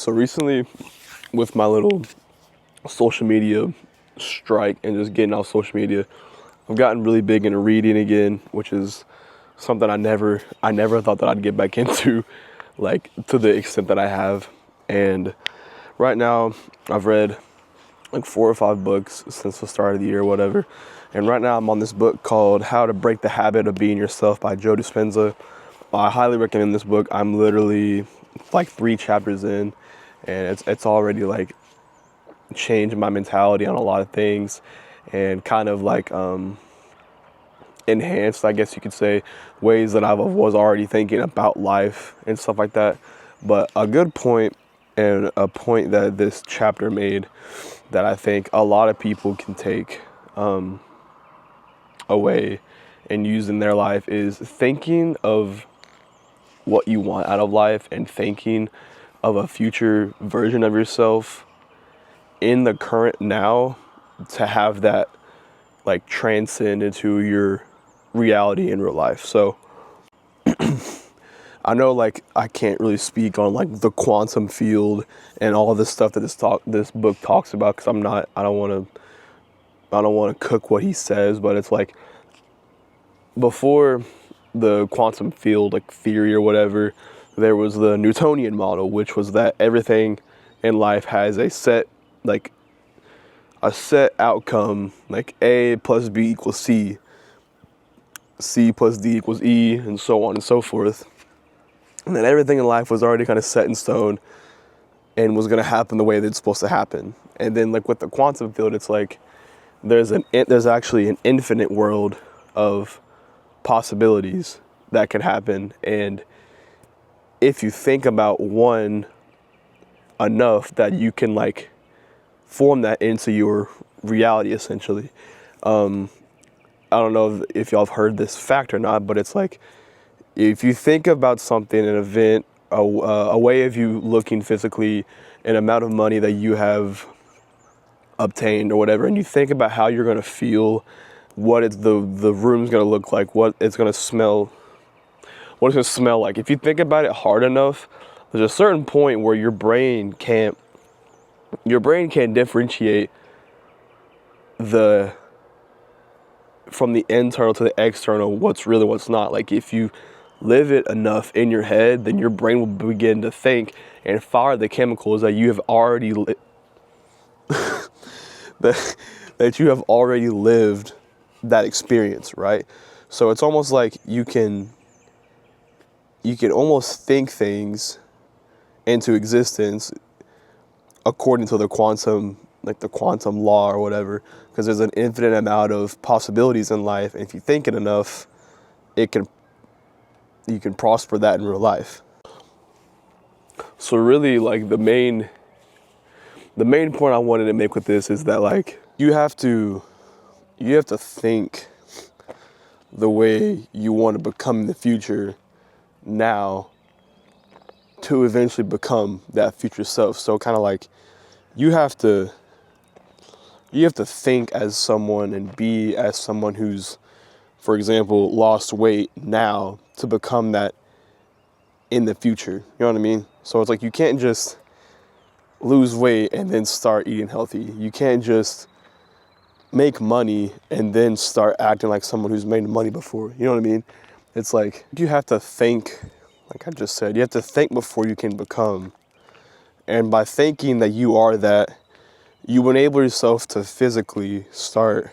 So recently, with my little social media strike and just getting off social media, I've gotten really big into reading again, which is something I never thought that I'd get back into, like to the extent that I have. And right now, I've read like 4 or 5 books since the start of the year, or whatever. And right now, I'm on this book called How to Break the Habit of Being Yourself by Joe Dispenza. I highly recommend this book. I'm literally like 3 chapters in, and it's already like changed my mentality on a lot of things, and kind of like enhanced, I guess you could say, ways that I was already thinking about life and stuff like that. But a good point, and a point that this chapter made that I think a lot of people can take away and use in their life, is thinking of what you want out of life and thinking of a future version of yourself in the current now, to have that like transcend into your reality in real life. So I know like I can't really speak on like the quantum field and all this stuff that this book talks about, because I don't want to cook what he says. But it's like, before the quantum field like theory or whatever, there was the Newtonian model, which was that everything in life has a set outcome, like A plus B equals C, C plus D equals E, and so on and so forth. And then everything in life was already kind of set in stone and was going to happen the way that it's supposed to happen. And then like with the quantum field, it's like there's actually an infinite world of possibilities that can happen. And if you think about one enough, that you can like form that into your reality, essentially. I don't know if y'all have heard this fact or not, but it's like, if you think about something, an event, a way of you looking physically, an amount of money that you have obtained or whatever, and you think about how you're going to feel, what the room's going to look like, what it's going to smell like. If you think about it hard enough, there's a certain point where your brain can't differentiate from the internal to the external, what's real and what's not. Like, if you live it enough in your head, then your brain will begin to think and fire the chemicals that you have already that you have already lived that experience, right? So it's almost like you can almost think things into existence according to the quantum law or whatever, because there's an infinite amount of possibilities in life, and if you think it enough, you can prosper that in real life. So really, like, the main point I wanted to make with this is that, like, you have to think the way you want to become in the future now, to eventually become that future self. So kind of like, you have to think as someone and be as someone who's, for example, lost weight now, to become that in the future. You know what I mean? So it's like, you can't just lose weight and then start eating healthy. You can't just make money and then start acting like someone who's made money before. You know what I mean? It's like, you have to think, like I just said, you have to think before you can become. And by thinking that you are that, you enable yourself to physically start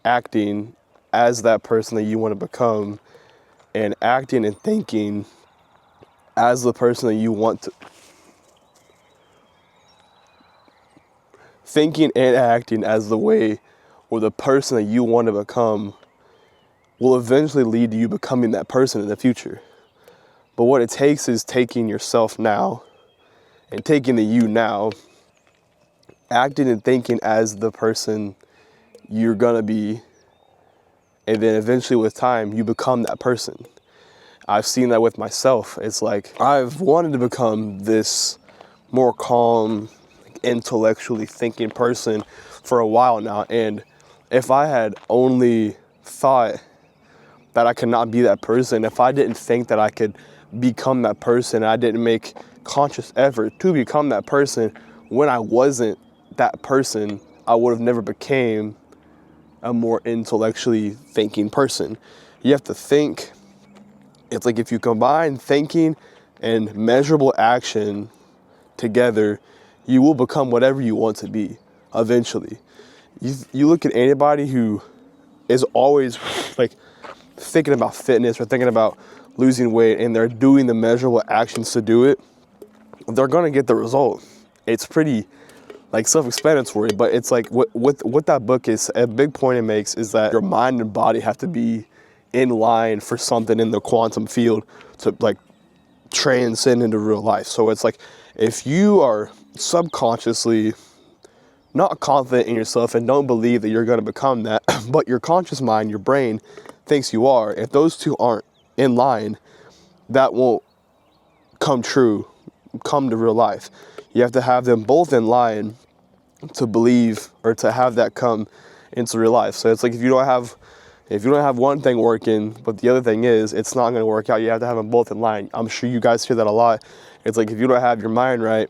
acting as that person that you want to become, and acting and thinking as the person that you want to. Thinking and acting as the way or the person that you want to become will eventually lead to you becoming that person in the future. But what it takes is taking yourself now and taking the you now, acting and thinking as the person you're gonna be, and then eventually with time, you become that person. I've seen that with myself. It's like, I've wanted to become this more calm, intellectually thinking person for a while now, and if I had only thought that I could not be that person, if I didn't think that I could become that person, I didn't make conscious effort to become that person. When I wasn't that person, I would have never became a more intellectually thinking person. You have to think. It's like if you combine thinking and measurable action together, you will become whatever you want to be eventually. You look at anybody who is always like thinking about fitness or thinking about losing weight, and they're doing the measurable actions to do it, they're going to get the result. It's pretty like self-explanatory, but it's like what that book is, a big point it makes is that your mind and body have to be in line for something in the quantum field to like transcend into real life. So it's like if you are subconsciously not confident in yourself and don't believe that you're going to become that, but your conscious mind, your brain thinks you are, if those two aren't in line, that won't come true, come to real life. You have to have them both in line to believe or to have that come into real life. So it's like if you don't have one thing working, but the other thing is, it's not going to work out. You have to have them both in line. I'm sure you guys hear that a lot. It's like if you don't have your mind right,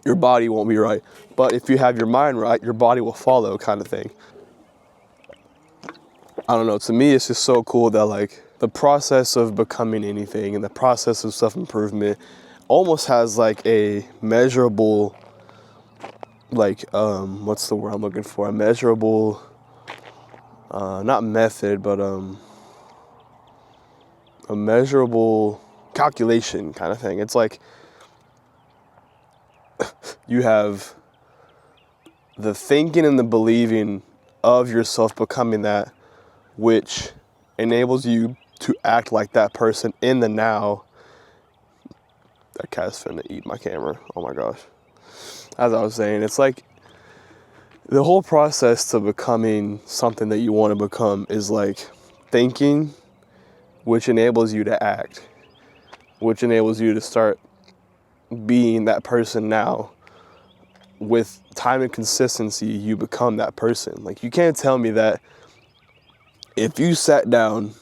your body won't be right. But if you have your mind right, your body will follow, kind of thing. I don't know. To me, it's just so cool that like the process of becoming anything and the process of self-improvement almost has like a measurable, like, what's the word I'm looking for? A measurable, not method, but a measurable calculation kind of thing. It's like you have the thinking and the believing of yourself becoming that, which enables you to act like that person in the now. That cat's finna eat my camera. Oh my gosh. As I was saying, it's like the whole process to becoming something that you want to become is like thinking, which enables you to act, which enables you to start being that person now. With time and consistency, you become that person. Like, you can't tell me that if you sat down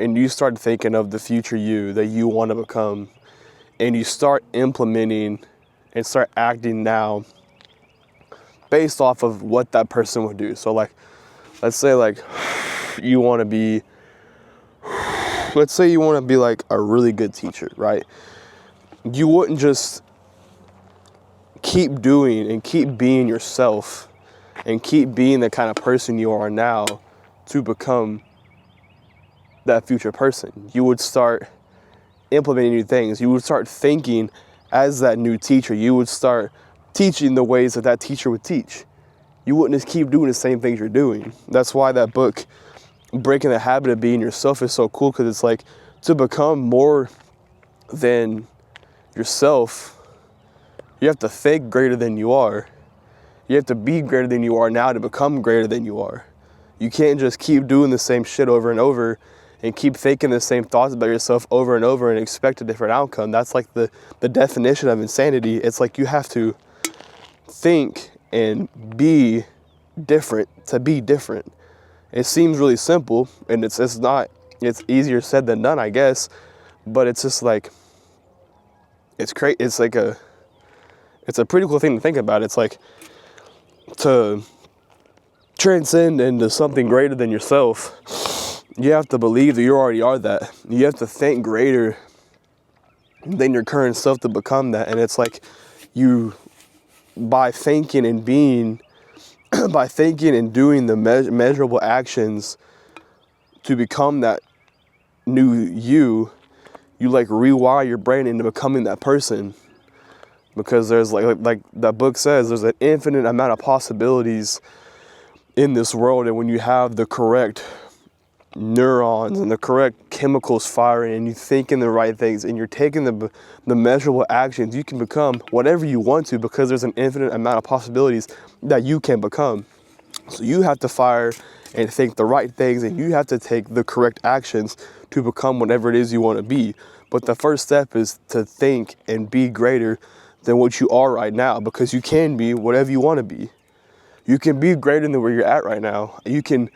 and you start thinking of the future you that you want to become, and you start implementing and start acting now based off of what that person would do. So like, let's say like you want to be, like a really good teacher, right? You wouldn't just keep doing and keep being yourself and keep being the kind of person you are now to become that future person. You would start implementing new things. You would start thinking as that new teacher. You would start teaching the ways that that teacher would teach. You wouldn't just keep doing the same things you're doing. That's why that book, Breaking the Habit of Being Yourself, is so cool, because it's like to become more than yourself, you have to think greater than you are. You have to be greater than you are now to become greater than you are. You can't just keep doing the same shit over and over and keep thinking the same thoughts about yourself over and over and expect a different outcome. That's like the definition of insanity. It's like you have to think and be different to be different. It seems really simple, and it's not. It's easier said than done, I guess. But it's just like, it's crazy. It's like it's a pretty cool thing to think about. It's like to transcend into something greater than yourself, you have to believe that you already are that. You have to think greater than your current self to become that. And it's like you, by thinking and being, by thinking and doing the measurable actions to become that new you like rewire your brain into becoming that person. Because there's like that book says, there's an infinite amount of possibilities in this world. And when you have the correct neurons and the correct chemicals firing, and you think in the right things, and you're taking the measurable actions, you can become whatever you want to, because there's an infinite amount of possibilities that you can become. So you have to fire and think the right things, and you have to take the correct actions to become whatever it is you want to be. But the first step is to think and be greater than what you are right now, because you can be whatever you want to be. You can be greater than where you're at right now. You can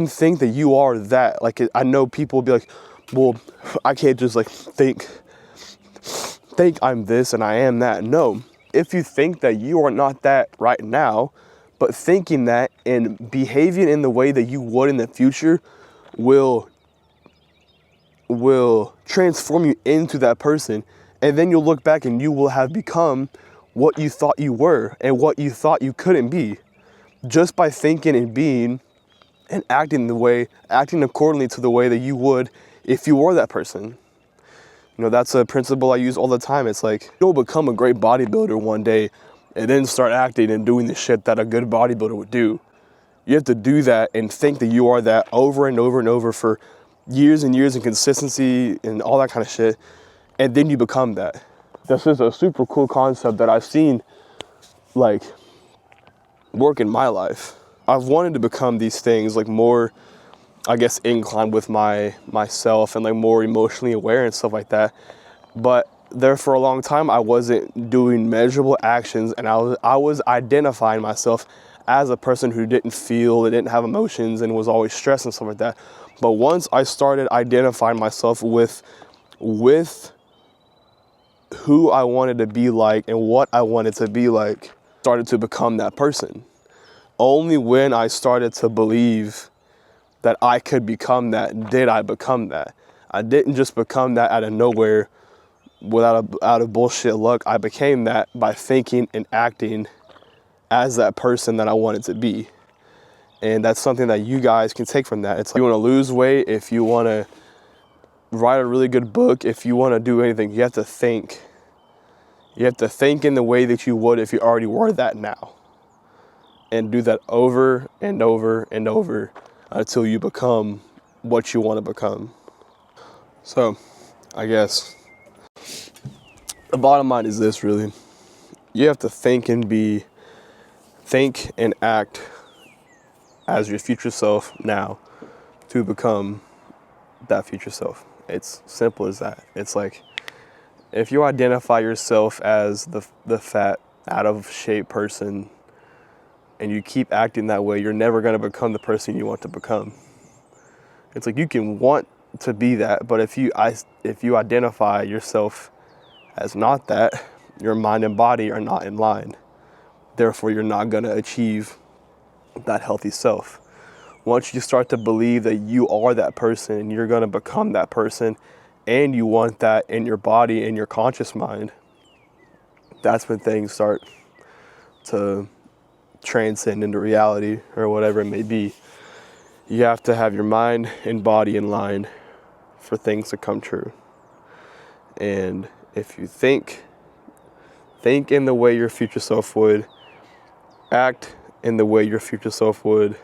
think that you are that. Like, I know people will be like, well, I can't just like think think I'm this and I am that. No, if you think that you are not that right now, but thinking that and behaving in the way that you would in the future will transform you into that person. And then you'll look back and you will have become what you thought you were and what you thought you couldn't be, just by thinking and being and acting accordingly to the way that you would if you were that person. That's a principle I use all the time. It's like, you'll become a great bodybuilder one day and then start acting and doing the shit that a good bodybuilder would do. You have to do that and think that you are that over and over and over for years and years, and consistency and all that kind of shit. And then you become that. This is a super cool concept that I've seen like work in my life. I've wanted to become these things, like more, I guess, inclined with myself and like more emotionally aware and stuff like that. But there for a long time, I wasn't doing measurable actions, and I was identifying myself as a person who didn't feel and didn't have emotions and was always stressed and stuff like that. But once I started identifying myself with who I wanted to be like and what I wanted to be like, started to become that person. Only when I started to believe that I could become that, did I become that. I didn't just become that out of nowhere out of bullshit luck. I became that by thinking and acting as that person that I wanted to be. And that's something that you guys can take from that. It's like, you want to lose weight, if you want to write a really good book, if you want to do anything, you have to think. You have to think in the way that you would if you already were that now. And do that over and over and over until you become what you want to become. So, I guess the bottom line is this, really. You have to think and act as your future self now to become that future self. It's simple as that. It's like, if you identify yourself as the fat, out of shape person, and you keep acting that way, you're never going to become the person you want to become. It's like, you can want to be that, but if you identify yourself as not that, your mind and body are not in line. Therefore, you're not going to achieve that healthy self. Once you start to believe that you are that person and you're going to become that person, and you want that in your body and your conscious mind, that's when things start to transcend into reality, or whatever it may be. You have to have your mind and body in line for things to come true. And if you think in the way your future self would, act in the way your future self would,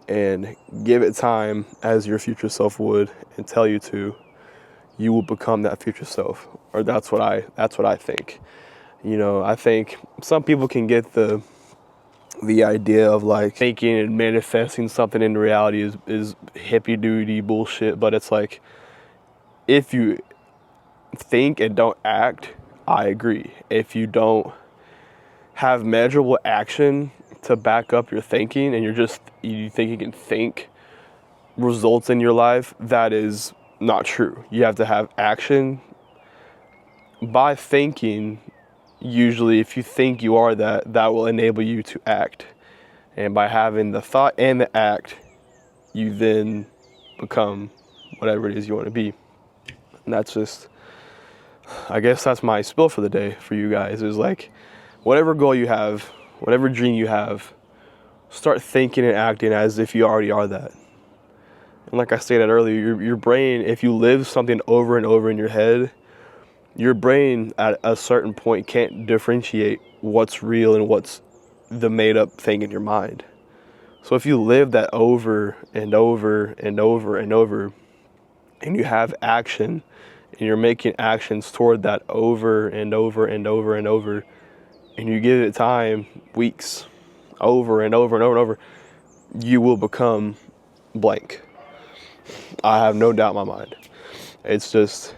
and give it time as your future self would and tell you to, you will become that future self. Or that's what I think. I think some people can get the idea of like thinking and manifesting something into reality is hippie duty bullshit, but it's like, if you think and don't act, I agree. If you don't have measurable action to back up your thinking, and you think you can think results in your life, that is not true. You have to have action. By thinking, usually if you think you are that will enable you to act. And by having the thought and the act, you then become whatever it is you want to be. And that's just, I guess that's my spill for the day for you guys, is like, whatever goal you have, whatever dream you have, start thinking and acting as if you already are that. And like I stated earlier, your brain, if you live something over and over in your head, your brain at a certain point can't differentiate what's real and what's the made up thing in your mind. So if you live that over and over and over and over, and you have action, and you're making actions toward that over and over and over and over, and you give it time, weeks, over and over and over and over, you will become blank. I have no doubt in my mind. It's just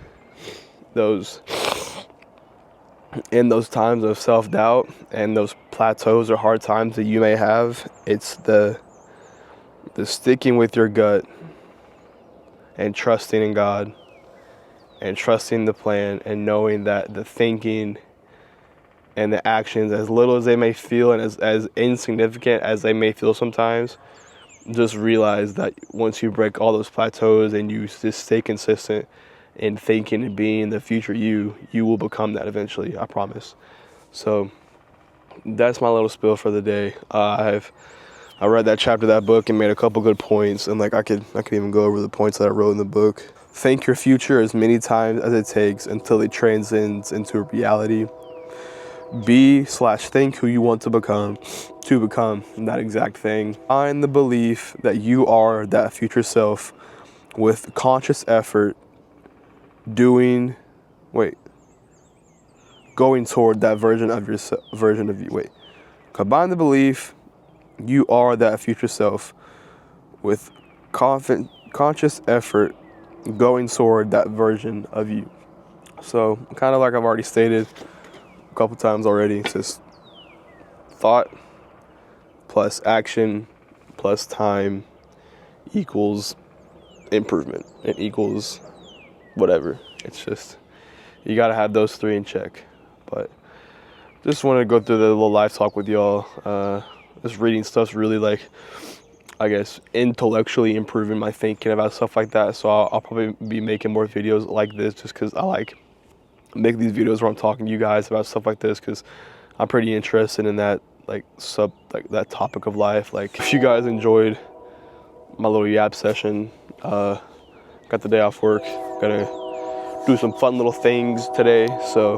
in those times of self-doubt and those plateaus or hard times that you may have, it's the sticking with your gut and trusting in God and trusting the plan and knowing that the thinking and the actions, as little as they may feel and as insignificant as they may feel sometimes, just realize that once you break all those plateaus and you just stay consistent in thinking and being the future you will become that eventually, I promise. So that's my little spill for the day. I read that chapter of that book and made a couple good points, and like I could even go over the points that I wrote in the book. Think your future as many times as it takes until it transcends into a reality. Be/think who you want to become that exact thing. Find the belief that you are that future self with conscious effort, going toward that version of you. Combine the belief you are that future self with conscious effort, going toward that version of you. So kind of like I've already stated a couple times already, it's just thought plus action plus time equals improvement. It equals whatever. It's just, you gotta have those three in check. But just wanted to go through the little life talk with y'all. This reading stuff's really, like, I guess, intellectually improving my thinking about stuff like that. So I'll probably be making more videos like this just because I like making these videos where I'm talking to you guys about stuff like this, because I'm pretty interested in that, like, that topic of life. Like, if you guys enjoyed my little yap session, got the day off work, gotta do some fun little things today, so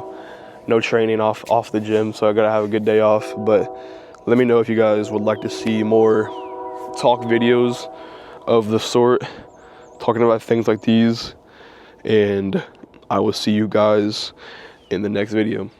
no training off the gym, so I gotta have a good day off. But let me know if you guys would like to see more talk videos of the sort, talking about things like these, and I will see you guys in the next video.